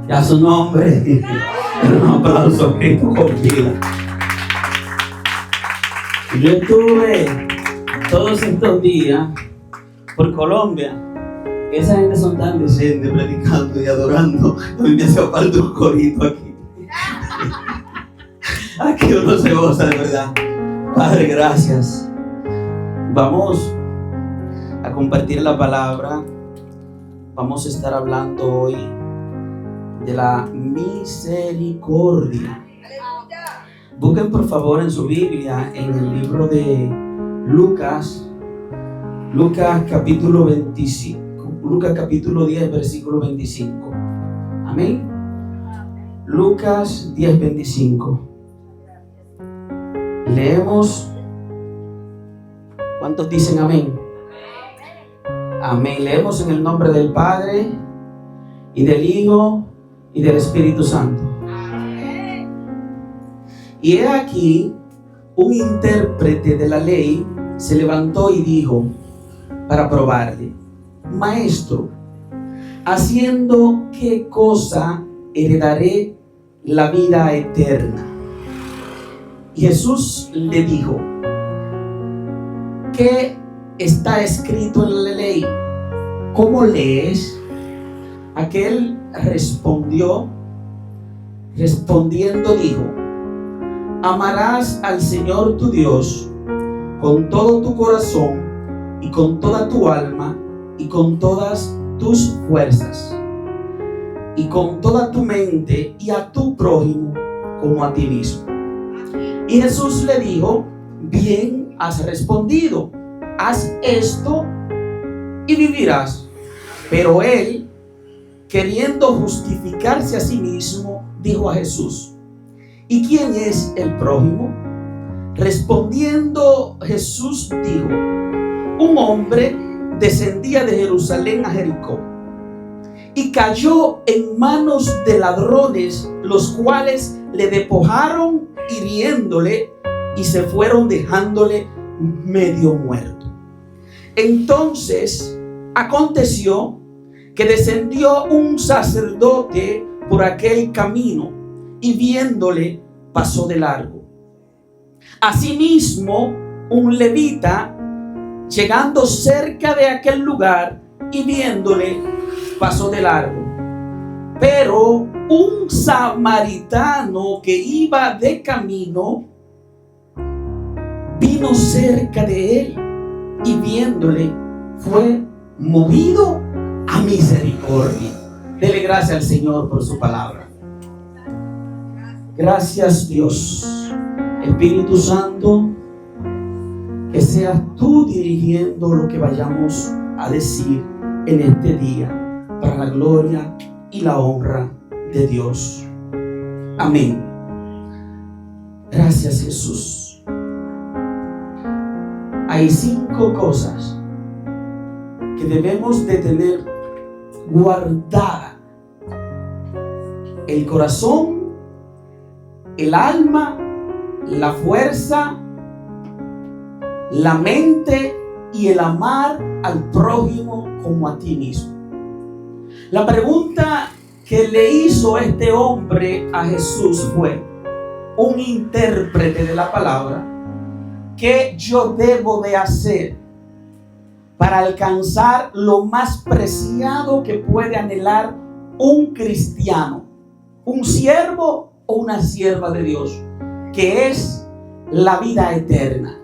Y a su nombre, un aplauso, Cristo con vida. Yo estuve todos estos días por Colombia. Esa gente son tan decentes predicando y adorando. A mí me hace falta un corito aquí. Aquí uno se goza de verdad. Padre, gracias. Vamos a compartir la palabra. Vamos a estar hablando hoy de la misericordia. Busquen por favor en su Biblia, en el libro de Lucas capítulo 25, Lucas capítulo 10, versículo 25. Amén. Lucas 10, 25. Leemos. ¿Cuántos dicen amén? Amén. Leemos en el nombre del Padre y del Hijo y del Espíritu Santo. Y he aquí, un intérprete de la ley se levantó y dijo, para probarle: Maestro, ¿haciendo qué cosa heredaré la vida eterna? Y Jesús le dijo: ¿qué está escrito en la ley? ¿Cómo lees? Aquel respondiendo dijo: amarás al Señor tu Dios con todo tu corazón y con toda tu alma y con todas tus fuerzas y con toda tu mente, y a tu prójimo como a ti mismo. Y Jesús le dijo: bien has respondido, haz esto y vivirás. Pero él, queriendo justificarse a sí mismo, dijo a Jesús: ¿y quién es el prójimo? Respondiendo Jesús dijo: un hombre descendía de Jerusalén a Jericó y cayó en manos de ladrones, los cuales le despojaron hiriéndole y se fueron dejándole medio muerto. Entonces aconteció que descendió un sacerdote por aquel camino y viéndole pasó de largo. Asimismo, un levita, llegando cerca de aquel lugar y viéndole, pasó de largo. Pero un samaritano que iba de camino vino cerca de él y viéndole fue movido a misericordia. Dele gracias al Señor por su palabra. Gracias, Dios. Espíritu Santo, que seas tú dirigiendo lo que vayamos a decir en este día, para la gloria y la honra de Dios. Amén. Gracias, Jesús. Hay 5 cosas que debemos de tener guardada: el corazón, el alma, la fuerza, la mente y el amar al prójimo como a ti mismo. La pregunta que le hizo este hombre a Jesús fue, un intérprete de la palabra: ¿qué yo debo de hacer para alcanzar lo más preciado que puede anhelar un cristiano, un siervo o una sierva de Dios, que es la vida eterna?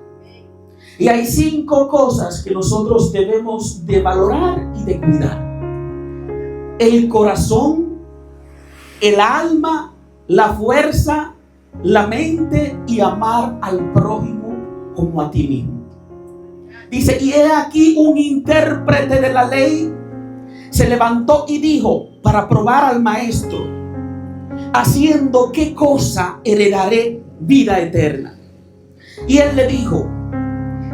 Y hay 5 cosas que nosotros debemos de valorar y de cuidar: el corazón, el alma, la fuerza, la mente y amar al prójimo como a ti mismo. Dice: y he aquí, un intérprete de la ley se levantó y dijo, para probar al maestro: ¿haciendo qué cosa heredaré vida eterna? Y él le dijo: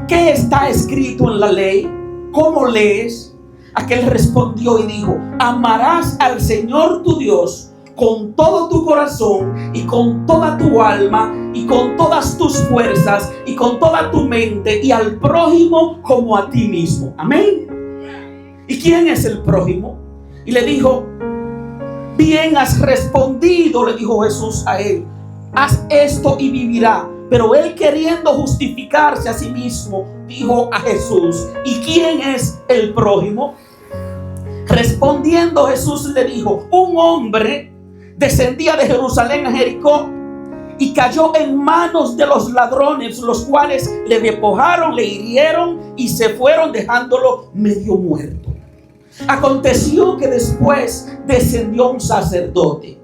¿qué está escrito en la ley? ¿Cómo lees? Aquel respondió y dijo: amarás al Señor tu Dios con todo tu corazón y con toda tu alma y con todas tus fuerzas y con toda tu mente, y al prójimo como a ti mismo. Amén. ¿Y quién es el prójimo? Y le dijo: Bien has respondido, le dijo Jesús a él. Haz esto y vivirá. Pero él, queriendo justificarse a sí mismo, dijo a Jesús: ¿y quién es el prójimo? Respondiendo Jesús le dijo: un hombre descendía de Jerusalén a Jericó y cayó en manos de los ladrones, los cuales le despojaron, le hirieron y se fueron, dejándolo medio muerto. Aconteció que después descendió un sacerdote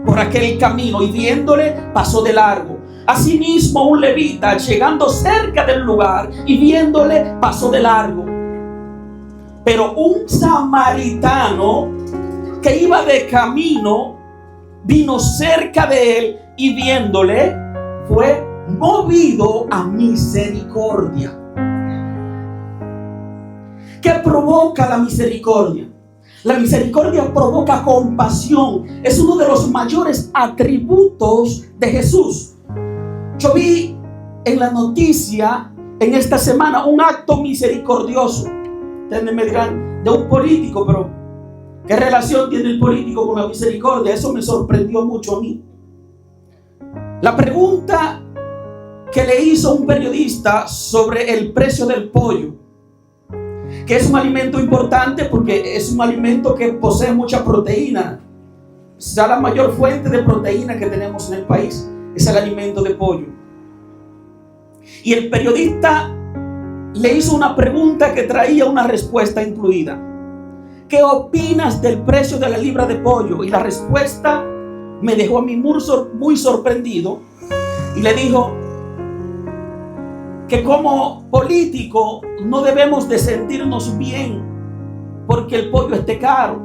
por aquel camino y viéndole pasó de largo. Asimismo un levita, llegando cerca del lugar y viéndole, pasó de largo. Pero un samaritano que iba de camino vino cerca de él y viéndole fue movido a misericordia. ¿Qué provoca la misericordia? La misericordia provoca compasión. Es uno de los mayores atributos de Jesús. Yo vi en la noticia en esta semana un acto misericordioso. Ustedes me dirán, de un político, pero ¿qué relación tiene el político con la misericordia? Eso me sorprendió mucho a mí. La pregunta que le hizo un periodista sobre el precio del pollo, que es un alimento importante porque es un alimento que posee mucha proteína. Es la mayor fuente de proteína que tenemos en el país, es el alimento de pollo. Y el periodista le hizo una pregunta que traía una respuesta incluida. ¿Qué opinas del precio de la libra de pollo? Y la respuesta me dejó a mí muy sorprendido. Y le dijo que como político no debemos de sentirnos bien porque el pollo esté caro,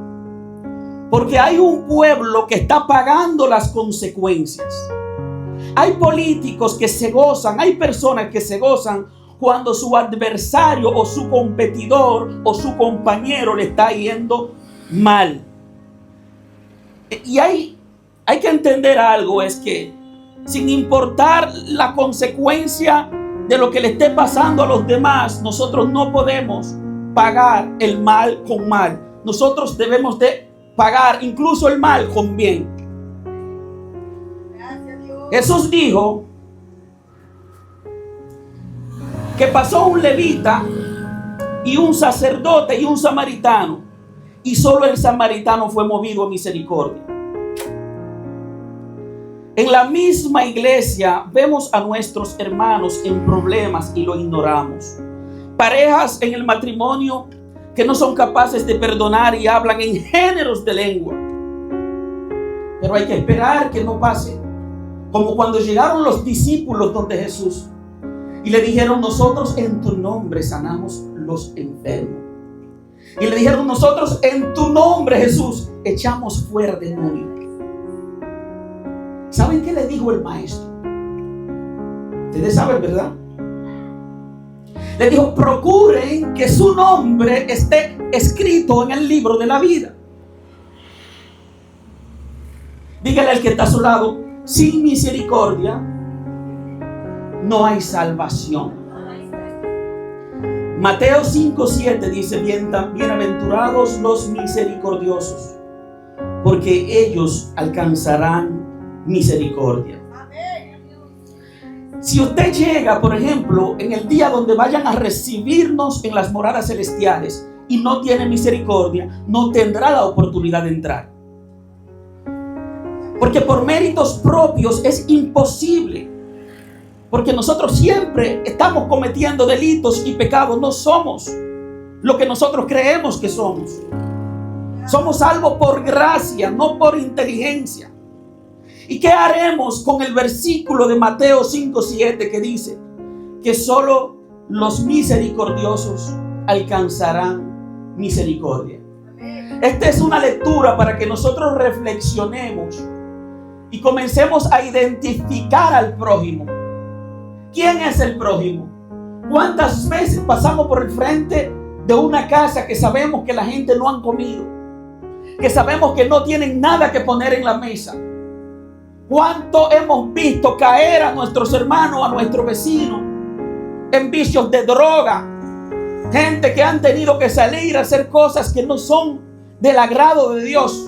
porque hay un pueblo que está pagando las consecuencias. Hay políticos que se gozan, hay personas que se gozan cuando su adversario o su competidor o su compañero le está yendo mal. Y hay que entender algo, es que sin importar la consecuencia de lo que le esté pasando a los demás, nosotros no podemos pagar el mal con mal. Nosotros debemos de pagar incluso el mal con bien. Jesús dijo que pasó un levita y un sacerdote y un samaritano, y solo el samaritano fue movido a misericordia. En la misma iglesia vemos a nuestros hermanos en problemas y lo ignoramos. Parejas en el matrimonio que no son capaces de perdonar y hablan en géneros de lengua. Pero hay que esperar que no pase. Como cuando llegaron los discípulos donde Jesús y le dijeron: nosotros en tu nombre sanamos los enfermos. Y le dijeron: nosotros en tu nombre, Jesús, echamos fuera demonios. ¿Saben qué le dijo el maestro? Ustedes saben, ¿verdad? Le dijo: procuren que su nombre esté escrito en el libro de la vida. Dígale al que está a su lado: sin misericordia no hay salvación. Mateo 5:7 dice: bienaventurados los misericordiosos, porque ellos alcanzarán misericordia. Si usted llega, por ejemplo, en el día donde vayan a recibirnos en las moradas celestiales y no tiene misericordia, no tendrá la oportunidad de entrar. Porque por méritos propios es imposible. Porque nosotros siempre estamos cometiendo delitos y pecados. No somos lo que nosotros creemos que somos. Somos salvos por gracia, no por inteligencia. ¿Y qué haremos con el versículo de Mateo 5:7 que dice que solo los misericordiosos alcanzarán misericordia? Esta es una lectura para que nosotros reflexionemos y comencemos a identificar al prójimo. ¿Quién es el prójimo? ¿Cuántas veces pasamos por el frente de una casa que sabemos que la gente no han comido, que sabemos que no tienen nada que poner en la mesa? ¿Cuánto hemos visto caer a nuestros hermanos, a nuestros vecinos en vicios de droga? Gente que han tenido que salir a hacer cosas que no son del agrado de Dios.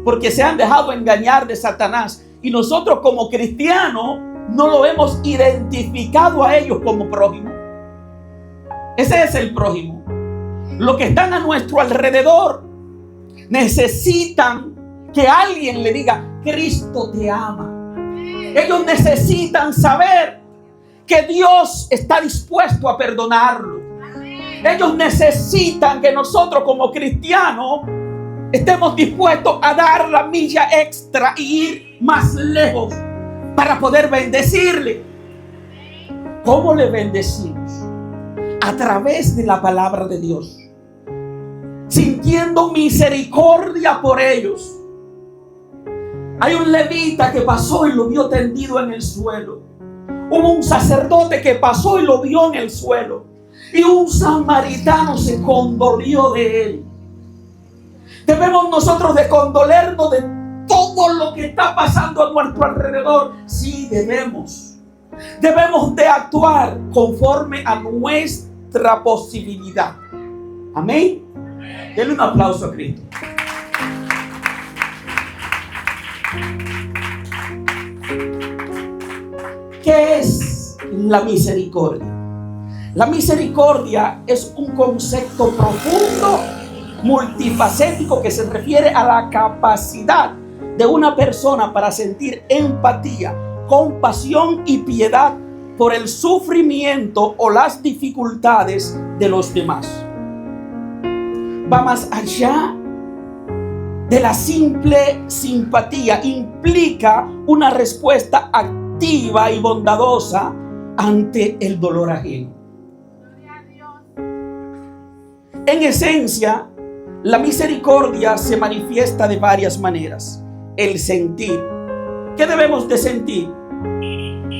porque se han dejado engañar de Satanás. Y nosotros como cristianos no lo hemos identificado a ellos como prójimo. Ese es el prójimo. Los que están a nuestro alrededor necesitan que alguien le diga: Cristo te ama. Ellos necesitan saber que Dios está dispuesto a perdonarlo. Ellos necesitan que nosotros como cristianos estemos dispuestos a dar la milla extra y ir más lejos para poder bendecirle. ¿Cómo le bendecimos? A través de la palabra de Dios, sintiendo misericordia por ellos. Hay un levita que pasó y lo vio tendido en el suelo. Hubo un sacerdote que pasó y lo vio en el suelo. Y un samaritano se condolió de él. Debemos nosotros de condolernos de todo lo que está pasando a nuestro alrededor. Sí, debemos. Debemos de actuar conforme a nuestra posibilidad. Amén. Denle un aplauso a Cristo. ¿Qué es la misericordia? La misericordia es un concepto profundo, multifacético, que se refiere a la capacidad de una persona para sentir empatía, compasión y piedad por el sufrimiento o las dificultades de los demás. Va más allá de la simple simpatía. Implica una respuesta activa y bondadosa ante el dolor ajeno. En esencia, la misericordia se manifiesta de varias maneras. El sentir. ¿Qué debemos de sentir?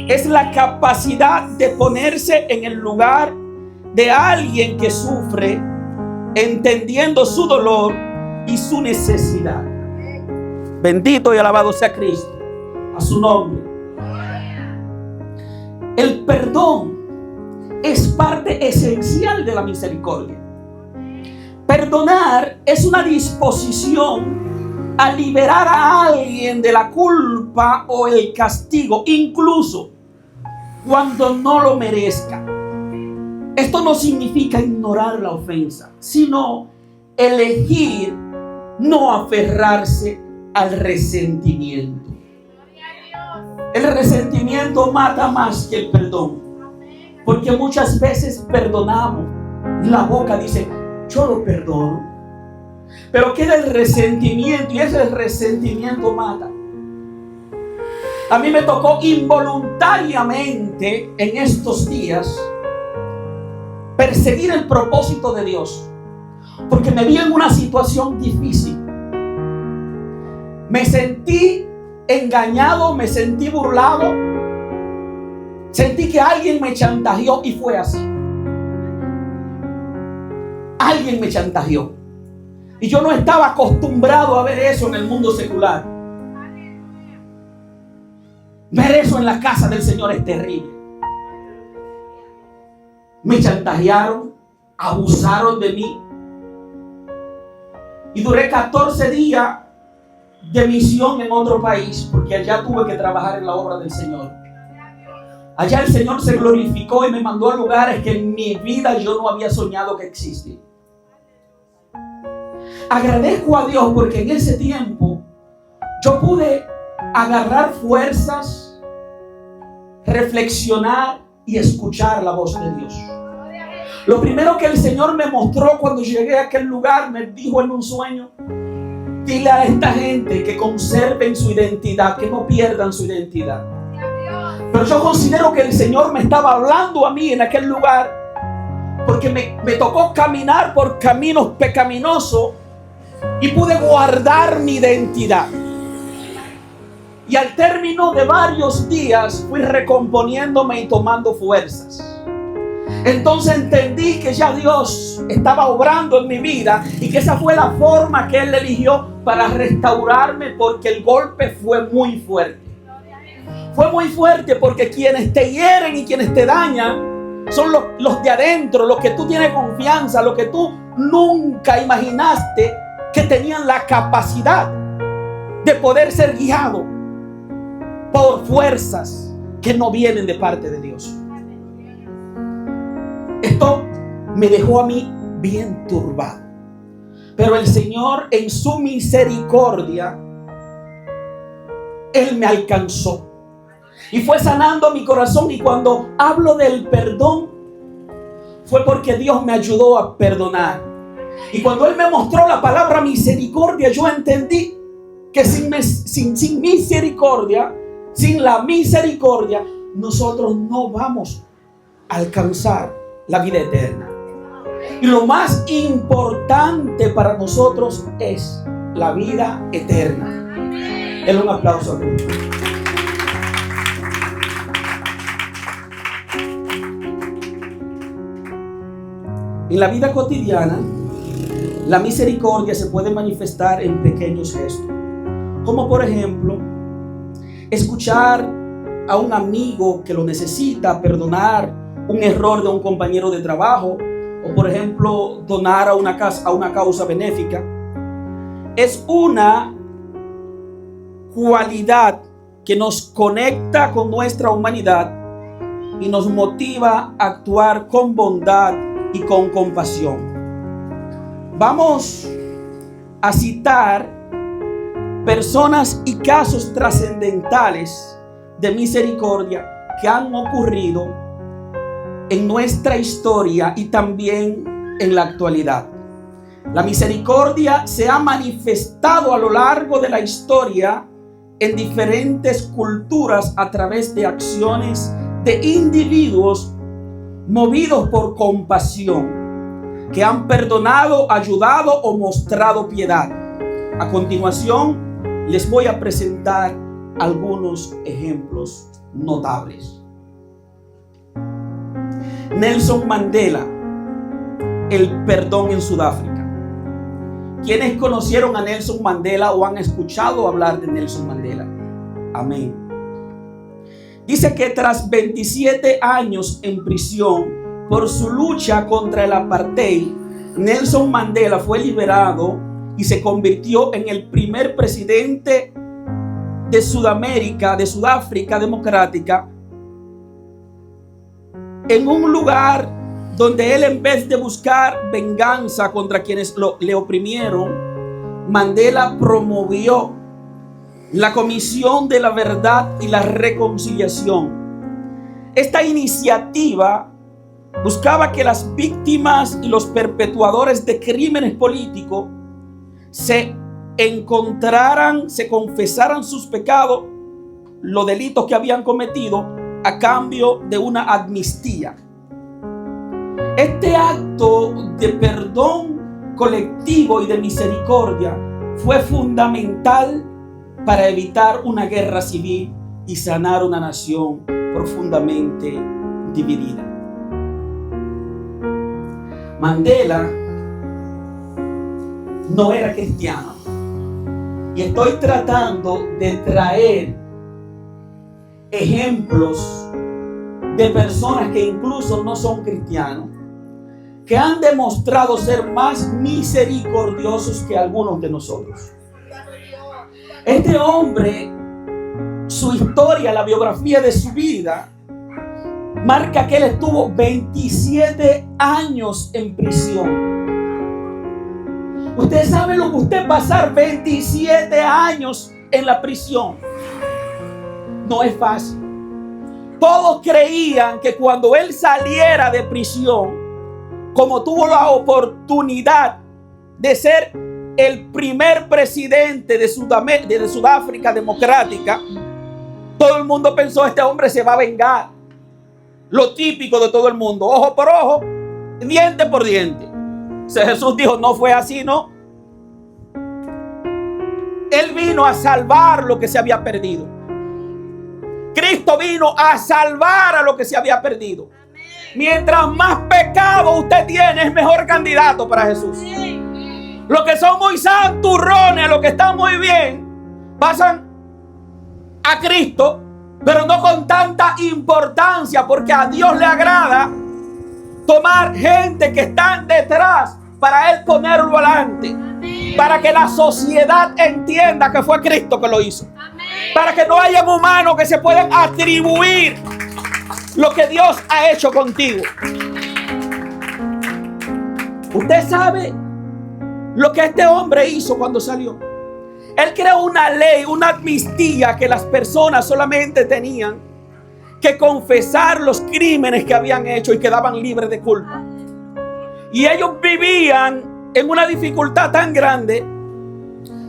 Es la capacidad de ponerse en el lugar de alguien que sufre, entendiendo su dolor y su necesidad. Bendito y alabado sea Cristo. A su nombre. El perdón es parte esencial de la misericordia. Perdonar es una disposición a liberar a alguien de la culpa o el castigo, incluso cuando no lo merezca. Esto no significa ignorar la ofensa, sino elegir no aferrarse al resentimiento. El resentimiento mata más que el perdón, porque muchas veces perdonamos. La boca dice: yo lo perdono, pero queda el resentimiento, y ese resentimiento mata. A mí me tocó involuntariamente en estos días perseguir el propósito de Dios, porque me vi en una situación difícil. Me sentí engañado, me sentí burlado, sentí que alguien me chantajeó, y fue así. Alguien me chantajeó, y yo no estaba acostumbrado a ver eso en el mundo secular. Ver eso en la casa del Señor es terrible. Me chantajearon, abusaron de mí, y duré 14 días de misión en otro país, porque allá tuve que trabajar en la obra del Señor. Allá el Señor se glorificó y me mandó a lugares que en mi vida yo no había soñado que existían. Agradezco a Dios porque en ese tiempo yo pude agarrar fuerzas, reflexionar y escuchar la voz de Dios. Lo primero que el Señor me mostró cuando llegué a aquel lugar, me dijo en un sueño: dile a esta gente que conserven su identidad, que no pierdan su identidad. Pero yo considero que el Señor me estaba hablando a mí en aquel lugar, porque me tocó caminar por caminos pecaminosos y pude guardar mi identidad. Y al término de varios días fui recomponiéndome y tomando fuerzas. Entonces entendí que ya Dios estaba obrando en mi vida y que esa fue la forma que Él eligió para restaurarme, porque el golpe fue muy fuerte. Fue muy fuerte porque quienes te hieren y quienes te dañan son los de adentro, los que tú tienes confianza, los que tú nunca imaginaste que tenían la capacidad de poder ser guiado por fuerzas que no vienen de parte de Dios. Esto me dejó a mí bien turbado. Pero el Señor, en su misericordia, Él me alcanzó y fue sanando mi corazón. Y cuando hablo del perdón, fue porque Dios me ayudó a perdonar. Y cuando Él me mostró la palabra misericordia, yo entendí que sin misericordia, sin la misericordia, nosotros no vamos a alcanzar la vida eterna. Y lo más importante para nosotros es la vida eterna. Denle un aplauso a Dios. En la vida cotidiana, la misericordia se puede manifestar en pequeños gestos, como por ejemplo, escuchar a un amigo que lo necesita, perdonar un error de un compañero de trabajo, o por ejemplo, donar a una causa benéfica. Es una cualidad que nos conecta con nuestra humanidad y nos motiva a actuar con bondad y con compasión. Vamos a citar personas y casos trascendentales de misericordia que han ocurrido en nuestra historia y también en la actualidad. La misericordia se ha manifestado a lo largo de la historia en diferentes culturas a través de acciones de individuos movidos por compasión, que han perdonado, ayudado o mostrado piedad. A continuación, les voy a presentar algunos ejemplos notables. Nelson Mandela, el perdón en Sudáfrica. ¿Quiénes conocieron a Nelson Mandela o han escuchado hablar de Nelson Mandela? Amén. Dice que tras 27 años en prisión por su lucha contra el apartheid, Nelson Mandela fue liberado y se convirtió en el primer presidente de Sudamérica, de Sudáfrica Democrática, en un lugar donde él, en vez de buscar venganza contra quienes le oprimieron, Mandela promovió la Comisión de la Verdad y la Reconciliación. Esta iniciativa buscaba que las víctimas y los perpetuadores de crímenes políticos se encontraran, se confesaran sus pecados, los delitos que habían cometido, a cambio de una amnistía. Este acto de perdón colectivo y de misericordia fue fundamental para evitar una guerra civil y sanar una nación profundamente dividida. Mandela no era cristiano, y estoy tratando de traer ejemplos de personas que incluso no son cristianos, que han demostrado ser más misericordiosos que algunos de nosotros. Este hombre, su historia, la biografía de su vida, marca que él estuvo 27 años en prisión. Usted sabe lo que usted pasar 27 años en la prisión. No es fácil. Todos creían que cuando él saliera de prisión, como tuvo la oportunidad de ser el primer presidente de Sudáfrica Democrática, todo el mundo pensó: este hombre se va a vengar. Lo típico de todo el mundo: ojo por ojo, diente por diente. O sea, Jesús dijo: no fue así, ¿no? Él vino a salvar lo que se había perdido. Cristo vino a salvar a lo que se había perdido. Mientras más pecado usted tiene, es mejor candidato para Jesús. Los que son muy santurrones, los que están muy bien, pasan a Cristo, pero no con tanta importancia, porque a Dios le agrada tomar gente que están detrás para Él ponerlo adelante. Para que la sociedad entienda que fue Cristo que lo hizo. Para que no haya humanos que se puedan atribuir lo que Dios ha hecho contigo. Usted sabe lo que este hombre hizo cuando salió. Él creó una ley, una amnistía, que las personas solamente tenían que confesar los crímenes que habían hecho y quedaban libres de culpa. Y ellos vivían en una dificultad tan grande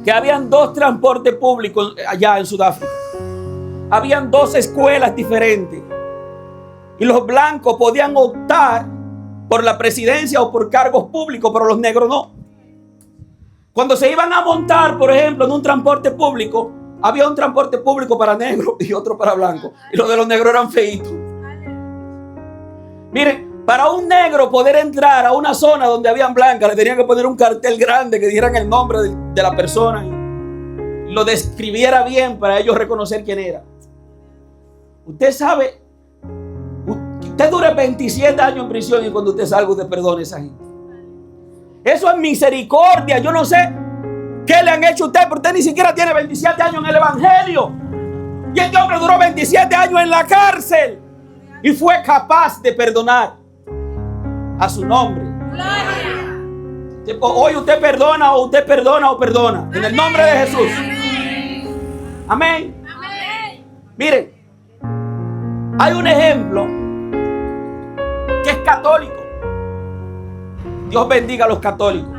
que habían 2 transportes públicos allá en Sudáfrica. Habían 2 escuelas diferentes. Y los blancos podían optar por la presidencia o por cargos públicos, pero los negros no. Cuando se iban a montar, por ejemplo, en un transporte público, había un transporte público para negros y otro para blancos. Y los de los negros eran feitos. Miren, para un negro poder entrar a una zona donde habían blancas, le tenían que poner un cartel grande que dieran el nombre de la persona y lo describiera bien para ellos reconocer quién era. Usted sabe, usted dure 27 años en prisión y cuando usted salga usted perdone a esa gente. Eso es misericordia. Yo no sé qué le han hecho a usted, pero usted ni siquiera tiene 27 años en el evangelio. Y este hombre duró 27 años en la cárcel y fue capaz de perdonar. A su nombre. Hoy usted perdona o usted perdona o perdona. En el nombre de Jesús. Amén. Miren, hay un ejemplo que es católico. Dios bendiga a los católicos.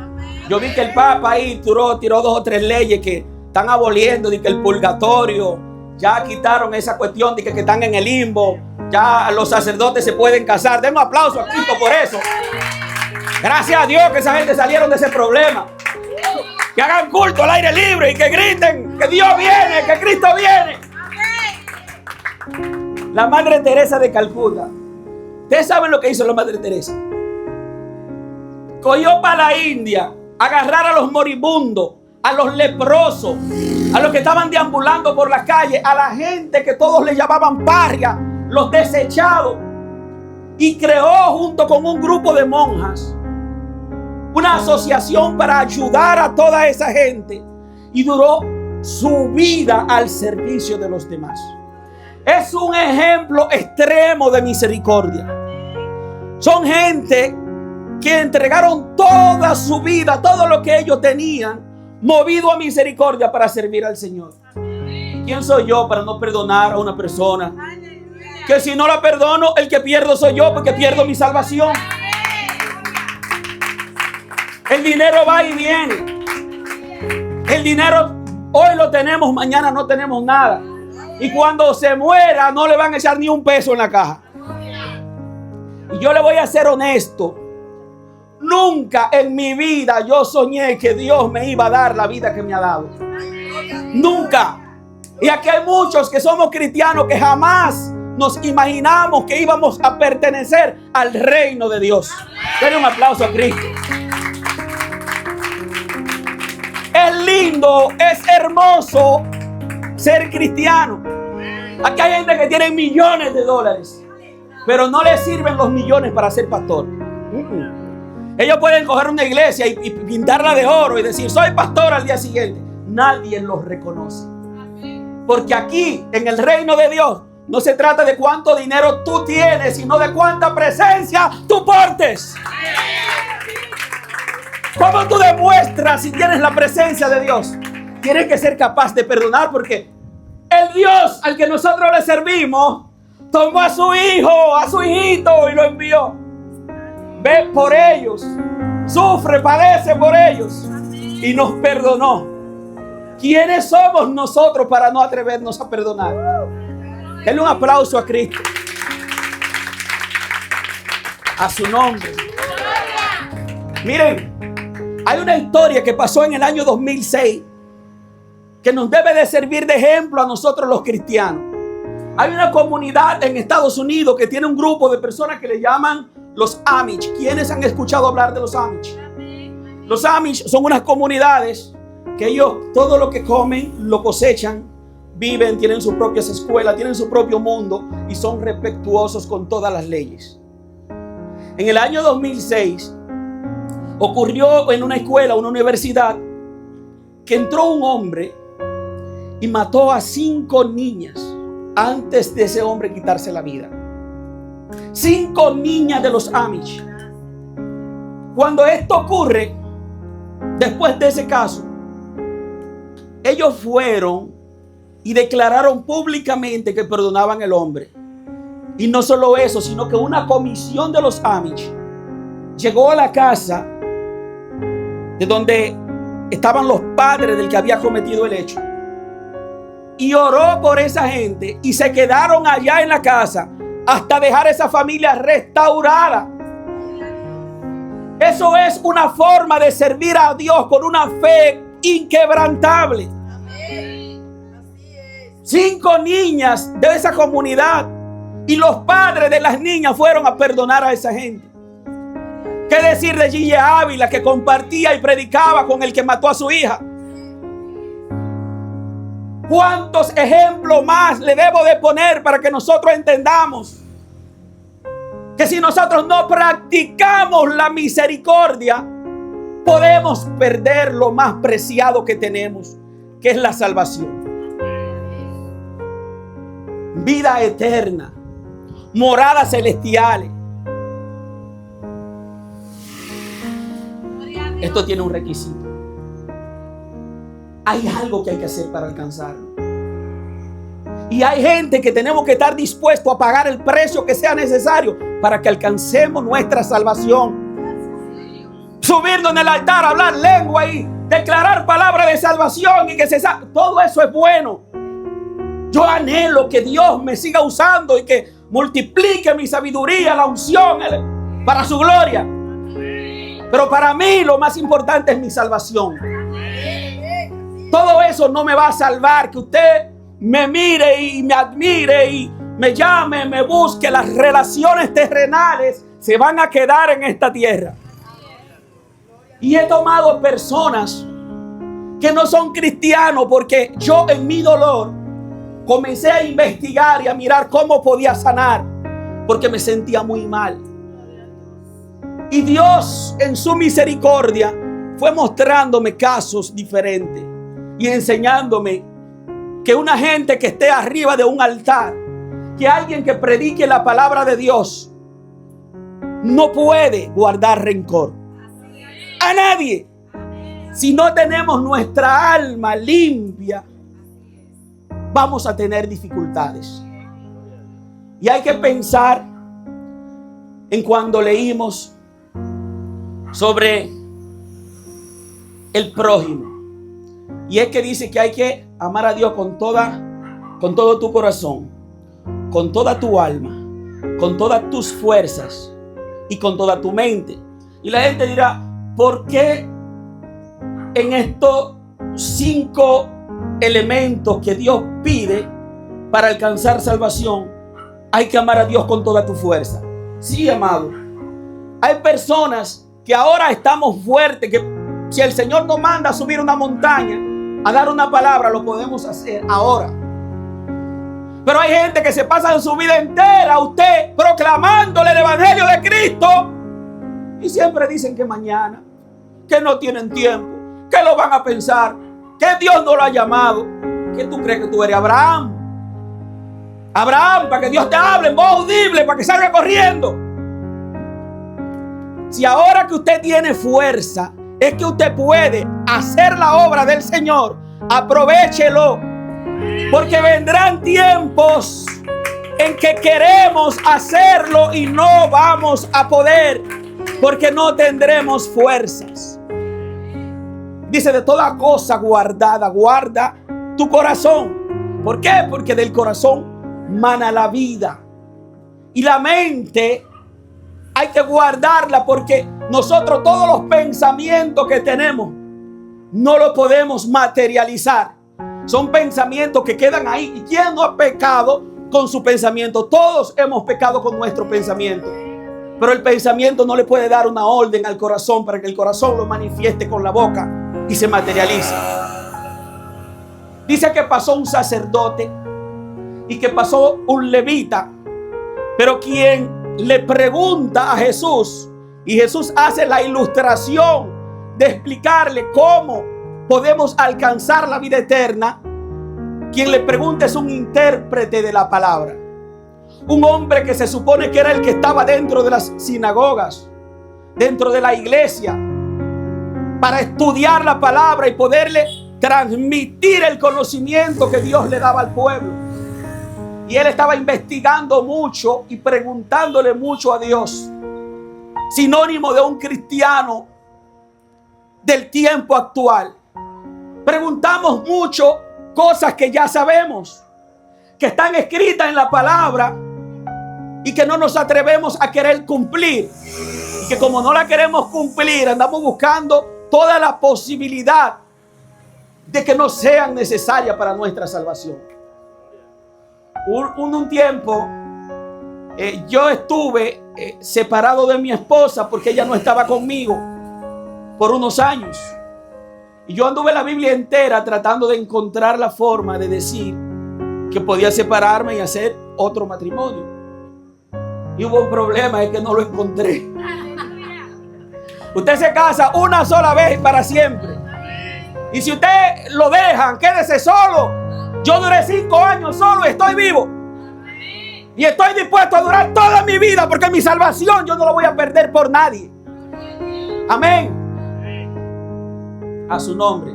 Yo vi que el Papa ahí tiró 2 o 3 leyes que están aboliendo, de que el purgatorio, ya quitaron esa cuestión de que están en el limbo. Ya los sacerdotes se pueden casar. Den un aplauso a Cristo por eso. Gracias a Dios que esa gente salieron de ese problema. Que hagan culto al aire libre y que griten que Dios viene, que Cristo viene. La Madre Teresa de Calcuta. Ustedes saben lo que hizo la Madre Teresa. Cogió para la India, agarrar a los moribundos, a los leprosos, a los que estaban deambulando por la calle, a la gente que todos le llamaban paria, los desechados, y creó junto con un grupo de monjas una asociación para ayudar a toda esa gente, y duró su vida al servicio de los demás. Es un ejemplo extremo de misericordia. Son gente que entregaron toda su vida, todo lo que ellos tenían, movido a misericordia para servir al Señor. ¿Quién soy yo para no perdonar a una persona? Que si no la perdono, el que pierdo soy yo, porque pierdo mi salvación. El dinero va y viene. El dinero hoy lo tenemos, mañana no tenemos nada. Y cuando se muera no le van a echar ni un peso en la caja. Y yo le voy a ser honesto. Nunca en mi vida yo soñé que Dios me iba a dar la vida que me ha dado. Nunca. Y aquí hay muchos que somos cristianos que jamás nos imaginamos que íbamos a pertenecer al reino de Dios. Denle un aplauso a Cristo. Es lindo, es hermoso ser cristiano. Aquí hay gente que tiene millones de dólares, pero no les sirven los millones para ser pastor. Ellos pueden coger una iglesia y pintarla de oro y decir, soy pastor al día siguiente. Nadie los reconoce. Porque aquí, en el reino de Dios, no se trata de cuánto dinero tú tienes, sino de cuánta presencia tú portes. ¿Cómo tú demuestras si tienes la presencia de Dios? Tienes que ser capaz de perdonar, porque el Dios al que nosotros le servimos tomó a su hijo, a su hijito y lo envió. Ve por ellos, sufre, padece por ellos y nos perdonó. ¿Quiénes somos nosotros para no atrevernos a perdonar? Denle un aplauso a Cristo. A su nombre. Miren, hay una historia que pasó en el año 2006 que nos debe de servir de ejemplo a nosotros los cristianos. Hay una comunidad en Estados Unidos que tiene un grupo de personas que le llaman los Amish. ¿Quiénes han escuchado hablar de los Amish? Los Amish son unas comunidades que ellos todo lo que comen lo cosechan, viven, tienen sus propias escuelas, tienen su propio mundo y son respetuosos con todas las leyes. En el año 2006 ocurrió en una escuela, una universidad, que entró un hombre y mató a 5 niñas antes de ese hombre quitarse la vida. 5 niñas de los Amish. Cuando esto ocurre, después de ese caso, ellos fueron y declararon públicamente que perdonaban al hombre. Y no solo eso, sino que una comisión de los Amish llegó a la casa de donde estaban los padres del que había cometido el hecho, y oró por esa gente, y se quedaron allá en la casa hasta dejar esa familia restaurada. Eso es una forma de servir a Dios con una fe inquebrantable. 5 niñas de esa comunidad, y los padres de las niñas fueron a perdonar a esa gente. ¿Qué decir de Gille Ávila, que compartía y predicaba con el que mató a su hija? ¿Cuántos ejemplos más le debo de poner para que nosotros entendamos que si nosotros no practicamos la misericordia, podemos perder lo más preciado que tenemos, que es la salvación? Vida eterna, moradas celestiales. Esto tiene un requisito. Hay algo que hay que hacer para alcanzarlo. Y hay gente que tenemos que estar dispuestos a pagar el precio que sea necesario para que alcancemos nuestra salvación. Subirnos en el altar, hablar lengua y declarar palabras de salvación y que se salve. Todo eso es bueno. Yo anhelo que Dios me siga usando y que multiplique mi sabiduría, la unción para su gloria. Pero para mí lo más importante es mi salvación. Todo eso no me va a salvar. Que usted me mire y me admire y me llame, me busque. Las relaciones terrenales se van a quedar en esta tierra. Y he tomado personas que no son cristianos, porque yo en mi dolor comencé a investigar y a mirar cómo podía sanar, porque me sentía muy mal. Y Dios en su misericordia fue mostrándome casos diferentes y enseñándome que una gente que esté arriba de un altar, que alguien que predique la palabra de Dios, no puede guardar rencor a nadie. Si no tenemos nuestra alma limpia, vamos a tener dificultades. Y hay que pensar en cuando leímos sobre el prójimo. Y es que dice que hay que amar a Dios con todo tu corazón, con toda tu alma, con todas tus fuerzas y con toda tu mente. Y la gente dirá, ¿por qué en estos 5 elementos que Dios pide para alcanzar salvación hay que amar a Dios con toda tu fuerza? Sí, amado. Hay personas que ahora estamos fuertes, que si el Señor nos manda a subir una montaña, a dar una palabra, lo podemos hacer ahora. Pero hay gente que se pasa su vida entera a usted proclamándole el evangelio de Cristo, y siempre dicen que mañana, que no tienen tiempo, que lo van a pensar, que Dios no lo ha llamado. ¿Qué tú crees que tú eres, Abraham? Abraham, para que Dios te hable en voz audible, para que salga corriendo. Si ahora que usted tiene fuerza es que usted puede hacer la obra del Señor, aprovéchelo, porque vendrán tiempos en que queremos hacerlo y no vamos a poder, porque no tendremos fuerzas. Dice, de toda cosa guardada, guarda tu corazón. ¿Por qué? Porque del corazón mana la vida. Y la mente hay que guardarla, porque nosotros todos los pensamientos que tenemos no los podemos materializar. Son pensamientos que quedan ahí. ¿Y quién no ha pecado con su pensamiento? Todos hemos pecado con nuestro pensamiento. Pero el pensamiento no le puede dar una orden al corazón para que el corazón lo manifieste con la boca y se materialice. Dice que pasó un sacerdote y que pasó un levita, pero quien le pregunta a Jesús, y Jesús hace la ilustración de explicarle cómo podemos alcanzar la vida eterna, quien le pregunta es un intérprete de la palabra. Un hombre que se supone que era el que estaba dentro de las sinagogas, dentro de la iglesia, para estudiar la palabra y poderle transmitir el conocimiento que Dios le daba al pueblo. Y él estaba investigando mucho y preguntándole mucho a Dios. Sinónimo de un cristiano del tiempo actual. Preguntamos mucho cosas que ya sabemos, que están escritas en la palabra y que no nos atrevemos a querer cumplir. Y que como no la queremos cumplir, andamos buscando toda la posibilidad de que no sean necesarias para nuestra salvación. Un tiempo yo estuve separado de mi esposa porque ella no estaba conmigo por unos años. Y yo anduve la Biblia entera tratando de encontrar la forma de decir que podía separarme y hacer otro matrimonio. Y hubo un problema, es que no lo encontré. Usted se casa una sola vez y para siempre. Y si usted lo dejan, quédese solo. Yo duré 5 años solo y estoy vivo. Y estoy dispuesto a durar toda mi vida porque mi salvación yo no la voy a perder por nadie. Amén. A su nombre.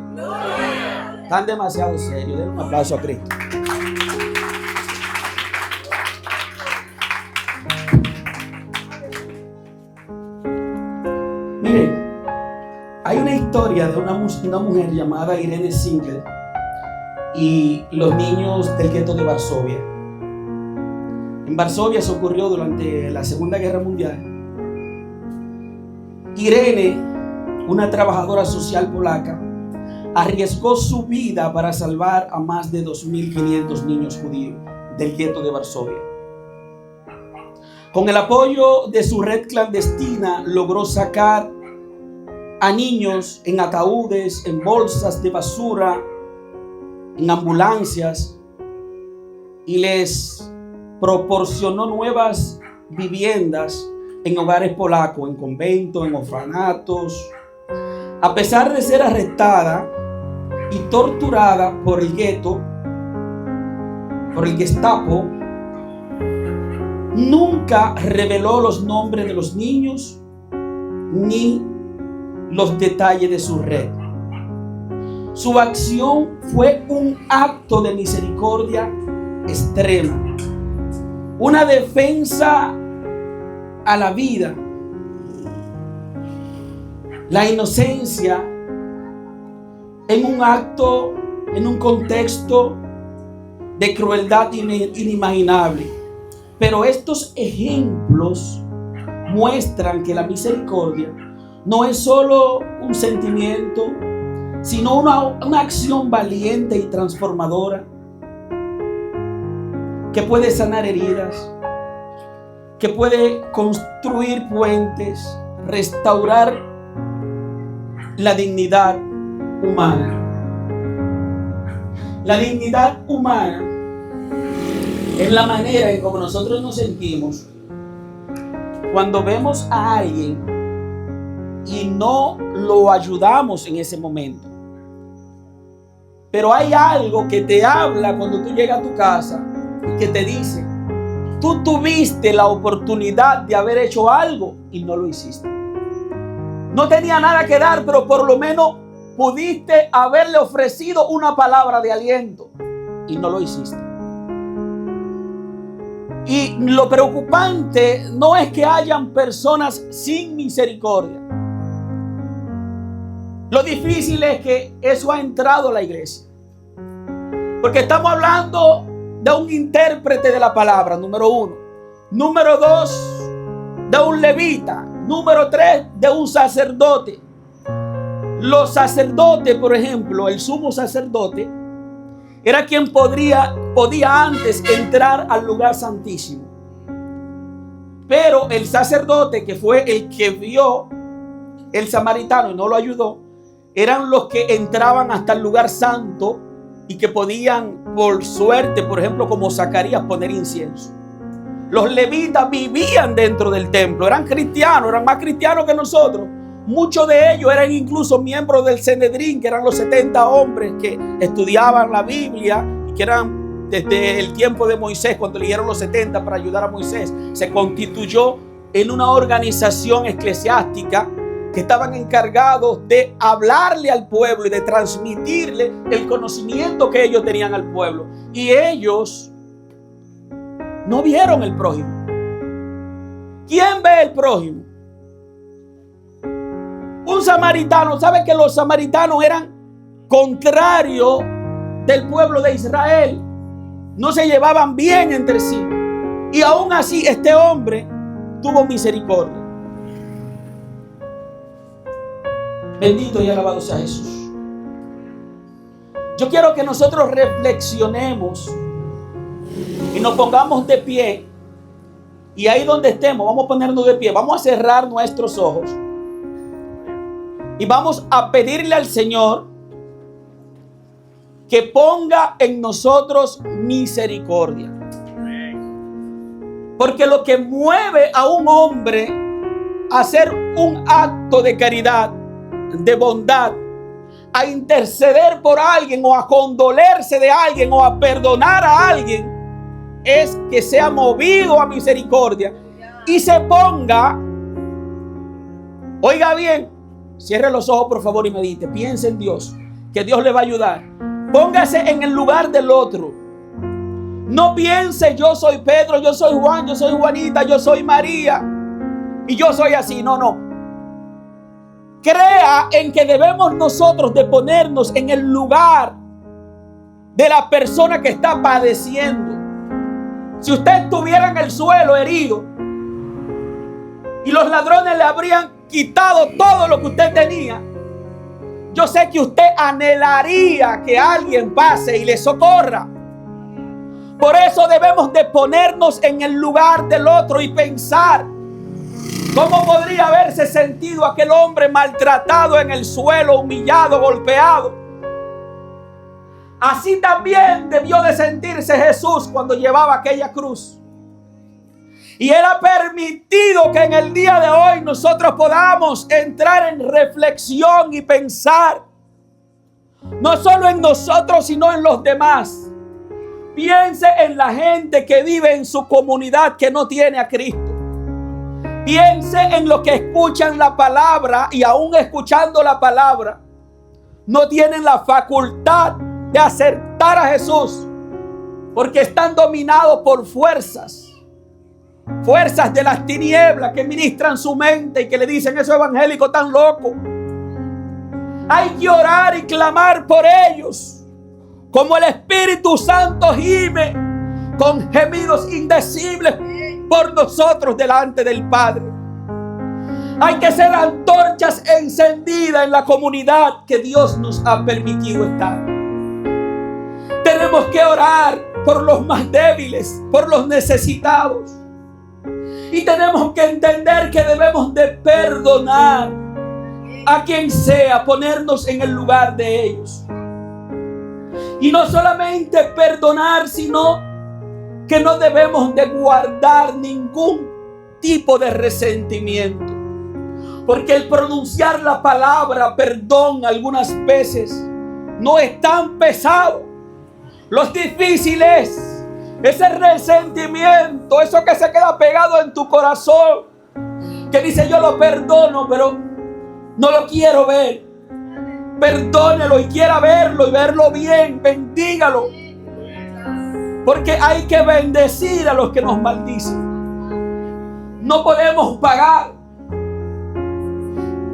Están demasiado serios. Den un aplauso a Cristo. Miren, hay una historia de una mujer llamada Irene Singer y los niños del gueto de Varsovia. En Varsovia se ocurrió durante la Segunda Guerra Mundial. Irene, una trabajadora social polaca, arriesgó su vida para salvar a más de 2.500 niños judíos del gueto de Varsovia. Con el apoyo de su red clandestina, logró sacar a niños en ataúdes, en bolsas de basura, en ambulancias, y les proporcionó nuevas viviendas en hogares polacos, en conventos, en orfanatos. A pesar de ser arrestada y torturada por el gueto, por el Gestapo, nunca reveló los nombres de los niños ni los detalles de su red. Su acción fue un acto de misericordia extrema, una defensa a la vida, la inocencia, en un acto, en un contexto de crueldad inimaginable. Pero estos ejemplos muestran que la misericordia no es solo un sentimiento, sino una acción valiente y transformadora que puede sanar heridas, que puede construir puentes, restaurar la dignidad humana. La dignidad humana es la manera en como nosotros nos sentimos cuando vemos a alguien y no lo ayudamos en ese momento. Pero hay algo que te habla cuando tú llegas a tu casa y que te dice: tú tuviste la oportunidad de haber hecho algo y no lo hiciste. No tenía nada que dar, pero por lo menos pudiste haberle ofrecido una palabra de aliento y no lo hiciste. Y lo preocupante no es que hayan personas sin misericordia. Lo difícil es que eso ha entrado a la iglesia. Porque estamos hablando de un intérprete de la palabra, número 1. Número 2, de un levita. Número 3, de un sacerdote. Los sacerdotes, por ejemplo, el sumo sacerdote, era quien podía antes entrar al lugar santísimo. Pero el sacerdote, que fue el que vio el samaritano y no lo ayudó, eran los que entraban hasta el lugar santo y que podían, por suerte, por ejemplo, como Zacarías, poner incienso. Los levitas vivían dentro del templo, eran cristianos, eran más cristianos que nosotros, Muchos de ellos eran incluso miembros del Sanedrín, que eran los 70 hombres que estudiaban la Biblia y que eran desde el tiempo de Moisés, cuando eligieron los 70 para ayudar a Moisés. Se constituyó en una organización eclesiástica que estaban encargados de hablarle al pueblo y de transmitirle el conocimiento que ellos tenían al pueblo. Y ellos no vieron el prójimo. ¿Quién ve el prójimo? Un samaritano. ¿Sabe que los samaritanos eran contrarios del pueblo de Israel? No se llevaban bien entre sí. Y aún así este hombre tuvo misericordia. Bendito y alabado sea Jesús. Yo quiero que nosotros reflexionemos y nos pongamos de pie. Y ahí donde estemos, vamos a ponernos de pie. Vamos a cerrar nuestros ojos. Y vamos a pedirle al Señor que ponga en nosotros misericordia. Porque lo que mueve a un hombre a hacer un acto de caridad, de bondad, a interceder por alguien o a condolerse de alguien o a perdonar a alguien, es que sea movido a misericordia y se ponga, oiga bien, cierre los ojos por favor y medite, piense en Dios, que Dios le va a ayudar. Póngase en el lugar del otro. No piense yo soy Pedro, yo soy Juan, yo soy Juanita, yo soy María y yo soy así. No. Crea en que debemos nosotros de ponernos en el lugar de la persona que está padeciendo. Si usted estuviera en el suelo herido y los ladrones le habrían quitado todo lo que usted tenía, yo sé que usted anhelaría que alguien pase y le socorra. Por eso debemos de ponernos en el lugar del otro y pensar cómo podría haberse sentido aquel hombre maltratado en el suelo, humillado, golpeado. Así también debió de sentirse Jesús cuando llevaba aquella cruz. Y Él ha permitido que en el día de hoy nosotros podamos entrar en reflexión y pensar no solo en nosotros, sino en los demás. Piense en la gente que vive en su comunidad que no tiene a Cristo. Piense en los que escuchan la palabra y aún escuchando la palabra no tienen la facultad de aceptar a Jesús porque están dominados por fuerzas de las tinieblas que ministran su mente y que le dicen esos evangélicos tan locos. Hay que orar y clamar por ellos como el Espíritu Santo gime con gemidos indecibles por nosotros delante del Padre. Hay que ser antorchas encendidas en la comunidad que Dios nos ha permitido estar. Tenemos que orar por los más débiles, por los necesitados. Y tenemos que entender que debemos de perdonar a quien sea, ponernos en el lugar de ellos. Y no solamente perdonar, sino que no debemos de guardar ningún tipo de resentimiento. Porque el pronunciar la palabra perdón algunas veces no es tan pesado. Lo difícil es ese resentimiento, eso que se queda pegado en tu corazón, que dice yo lo perdono, pero no lo quiero ver. Perdónelo y quiera verlo y verlo bien, bendígalo. Porque hay que bendecir a los que nos maldicen. No podemos pagar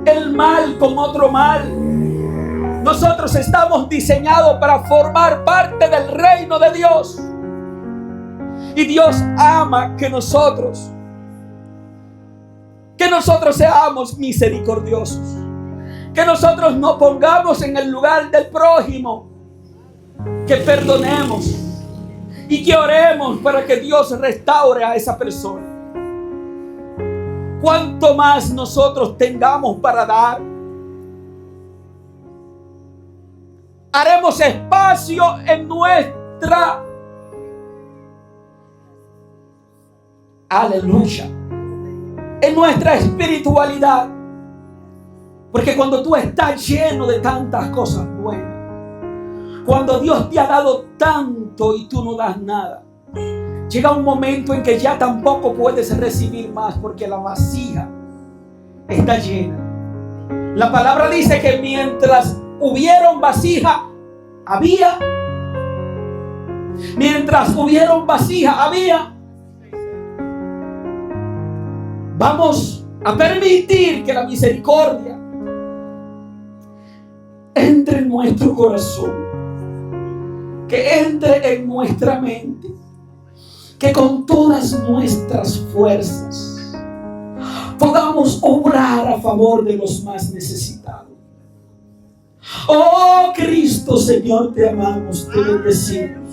el mal con otro mal. Nosotros estamos diseñados para formar parte del reino de Dios. Y Dios ama que nosotros seamos misericordiosos. Que nosotros nos pongamos en el lugar del prójimo. Que perdonemos. Y que oremos para que Dios restaure a esa persona. Cuanto más nosotros tengamos para dar, haremos espacio en nuestra aleluya, en nuestra espiritualidad, Porque cuando tú estás lleno de tantas cosas buenas, cuando Dios te ha dado tanto y tú no das nada, llega un momento en que ya tampoco puedes recibir más porque la vasija está llena. La palabra dice que mientras hubieron vasija, había. Mientras hubieron vasija, había. Vamos a permitir que la misericordia entre en nuestro corazón, que entre en nuestra mente, que con todas nuestras fuerzas podamos obrar a favor de los más necesitados. Oh Cristo, Señor, te amamos, te bendecimos.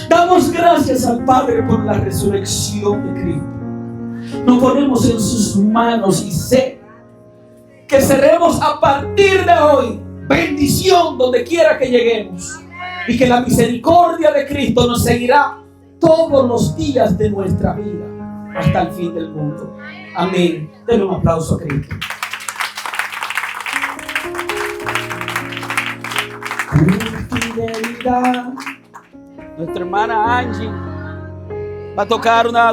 Damos gracias al Padre por la resurrección de Cristo. Nos ponemos en sus manos y sé que seremos a partir de hoy bendición donde quiera que lleguemos, y que la misericordia de Cristo nos seguirá todos los días de nuestra vida hasta el fin del mundo. Amén. Denle un aplauso a Cristo. Fidelidad. Nuestra hermana Angie va a tocar una